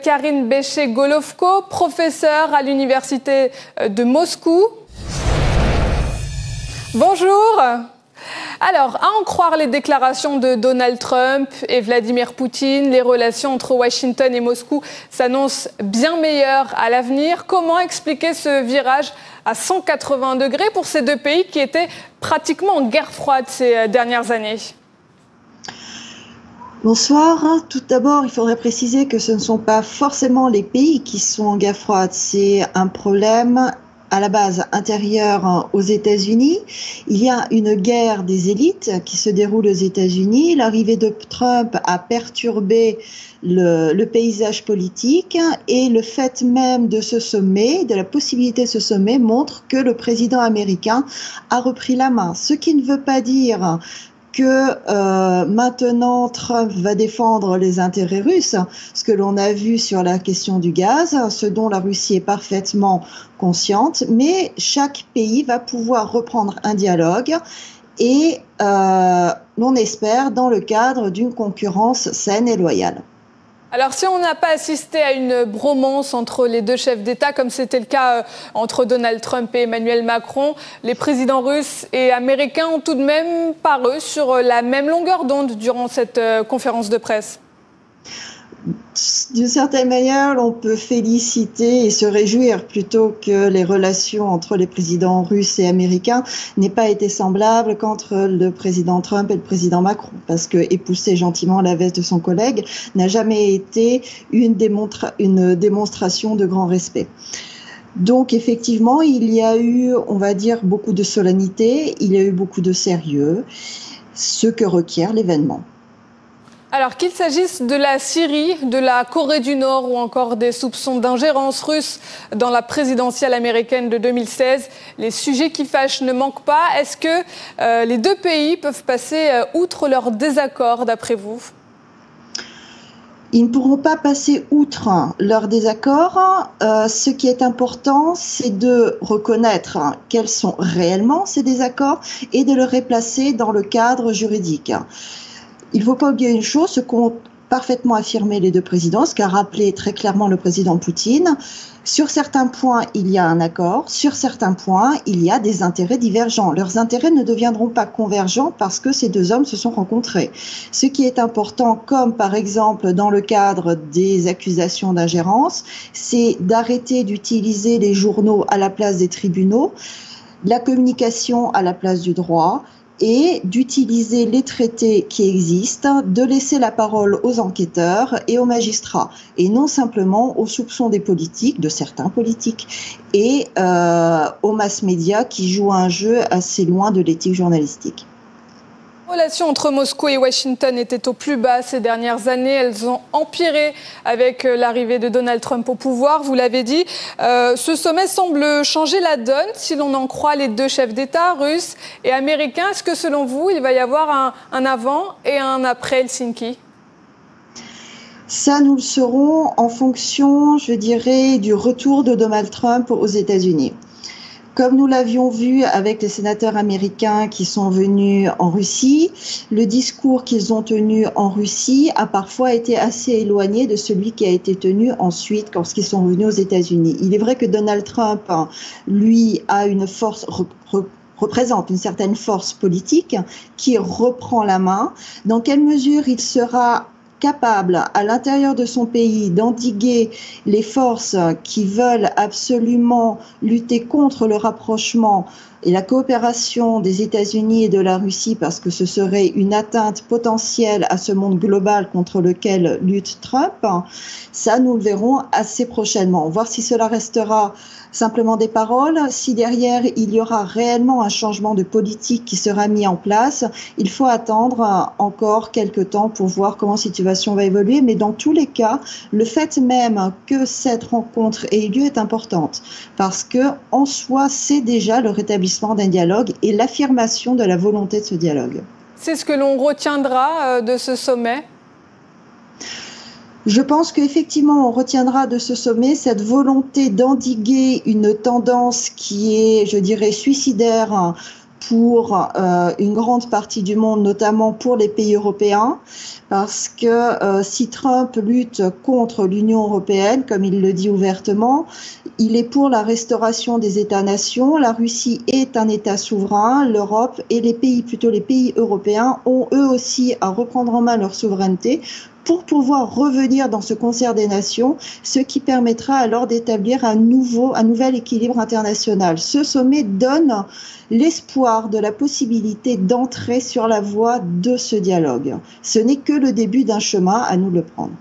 Karine Béché-Golovko, professeure à l'université de Moscou. Bonjour. Alors, à en croire les déclarations de Donald Trump et Vladimir Poutine, les relations entre Washington et Moscou s'annoncent bien meilleures à l'avenir. Comment expliquer ce virage à 180 degrés pour ces deux pays qui étaient pratiquement en guerre froide ces dernières années ? Bonsoir. Tout d'abord, il faudrait préciser que ce ne sont pas forcément les pays qui sont en guerre froide. C'est un problème à la base intérieure aux États-Unis. Il y a une guerre des élites qui se déroule aux États-Unis. L'arrivée de Trump a perturbé le paysage politique et le fait même de ce sommet, de la possibilité de ce sommet, montre que le président américain a repris la main. Ce qui ne veut pas dire que maintenant Trump va défendre les intérêts russes, ce que l'on a vu sur la question du gaz, ce dont la Russie est parfaitement consciente, mais chaque pays va pouvoir reprendre un dialogue et l'on espère dans le cadre d'une concurrence saine et loyale. Alors, si on n'a pas assisté à une bromance entre les deux chefs d'État, comme c'était le cas entre Donald Trump et Emmanuel Macron, les présidents russes et américains ont tout de même paru sur la même longueur d'onde durant cette conférence de presse. D'une certaine manière, on peut féliciter et se réjouir plutôt que les relations entre les présidents russes et américains n'aient pas été semblables qu'entre le président Trump et le président Macron, parce que épouser gentiment la veste de son collègue n'a jamais été une démonstration de grand respect. Donc effectivement, il y a eu, on va dire, beaucoup de solennité, il y a eu beaucoup de sérieux, ce que requiert l'événement. Alors qu'il s'agisse de la Syrie, de la Corée du Nord ou encore des soupçons d'ingérence russe dans la présidentielle américaine de 2016, les sujets qui fâchent ne manquent pas. Est-ce que les deux pays peuvent passer outre leurs désaccords d'après vous ? Ils ne pourront pas passer outre leurs désaccords. Ce qui est important, c'est de reconnaître quels sont réellement ces désaccords et de les replacer dans le cadre juridique. Il ne faut pas oublier une chose, ce qu'ont parfaitement affirmé les deux présidents, ce qu'a rappelé très clairement le président Poutine. Sur certains points, il y a un accord. Sur certains points, il y a des intérêts divergents. Leurs intérêts ne deviendront pas convergents parce que ces deux hommes se sont rencontrés. Ce qui est important, comme par exemple dans le cadre des accusations d'ingérence, c'est d'arrêter d'utiliser les journaux à la place des tribunaux, la communication à la place du droit, et d'utiliser les traités qui existent, de laisser la parole aux enquêteurs et aux magistrats, et non simplement aux soupçons des politiques, de certains politiques, et aux mass-médias qui jouent un jeu assez loin de l'éthique journalistique. Les relations entre Moscou et Washington étaient au plus bas ces dernières années. Elles ont empiré avec l'arrivée de Donald Trump au pouvoir, vous l'avez dit. Ce sommet semble changer la donne, si l'on en croit les deux chefs d'État, russes et américains. Est-ce que selon vous, il va y avoir un avant et un après Helsinki ? Ça, nous le saurons en fonction, je dirais, du retour de Donald Trump aux États-Unis. Comme nous l'avions vu avec les sénateurs américains qui sont venus en Russie, le discours qu'ils ont tenu en Russie a parfois été assez éloigné de celui qui a été tenu ensuite lorsqu'ils sont venus aux États-Unis. Il est vrai que Donald Trump, lui, a une force représente une certaine force politique qui reprend la main. Dans quelle mesure il sera capable à l'intérieur de son pays d'endiguer les forces qui veulent absolument lutter contre le rapprochement et la coopération des États-Unis et de la Russie, parce que ce serait une atteinte potentielle à ce monde global contre lequel lutte Trump, ça nous le verrons assez prochainement. Voir si cela restera simplement des paroles, si derrière il y aura réellement un changement de politique qui sera mis en place. Il faut attendre encore quelques temps pour voir comment la situation va évoluer, mais dans tous les cas, le fait même que cette rencontre ait eu lieu est importante, parce que en soi, c'est déjà le rétablissement d'un dialogue et l'affirmation de la volonté de ce dialogue. C'est ce que l'on retiendra de ce sommet ? Je pense qu'effectivement, on retiendra de ce sommet cette volonté d'endiguer une tendance qui est, je dirais, suicidaire pour une grande partie du monde, notamment pour les pays européens, parce que si Trump lutte contre l'Union européenne, comme il le dit ouvertement, il est pour la restauration des États-nations. La Russie est un État souverain, l'Europe et les pays, plutôt les pays européens, ont eux aussi à reprendre en main leur souveraineté pour pouvoir revenir dans ce concert des nations, ce qui permettra alors d'établir un nouvel équilibre international. Ce sommet donne l'espoir de la possibilité d'entrer sur la voie de ce dialogue. Ce n'est que le début d'un chemin, à nous le prendre.